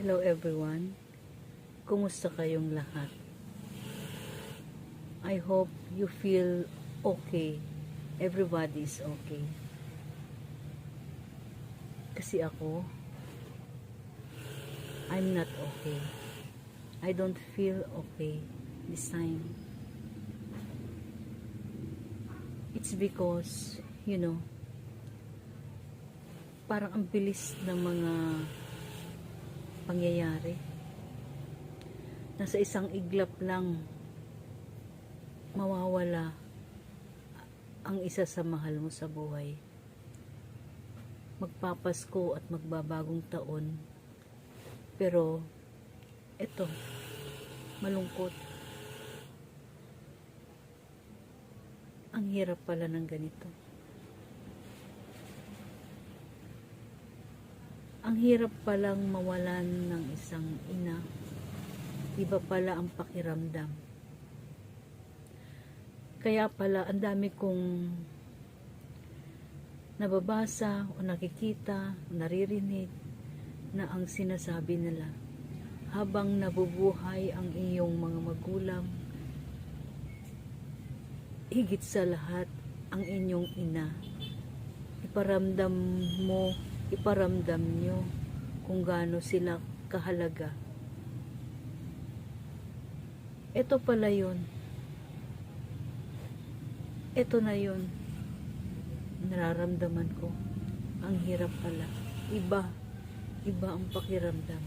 Hello everyone, kumusta kayong lahat? I hope you feel okay. Everybody is okay. Kasi ako, I'm not okay. I don't feel okay this time. It's because, parang ang bilis ng mga pangyayari. Nasa isang iglap lang mawawala ang isa sa mahal mo sa buhay. Magpapasko at magbabagong taon. Pero eto, malungkot. Ang hirap pala ng ganito. Ang hirap palang mawalan ng isang ina. Iba pala ang pakiramdam. Kaya pala ang dami kong nababasa o nakikita, o naririnig na ang sinasabi nila, habang nabubuhay ang iyong mga magulang, higit sa lahat ang inyong ina, iparamdam nyo kung gaano sila kahalaga. Ito pala yun. Ito na yun. Nararamdaman ko. Ang hirap pala. Iba ang pakiramdam.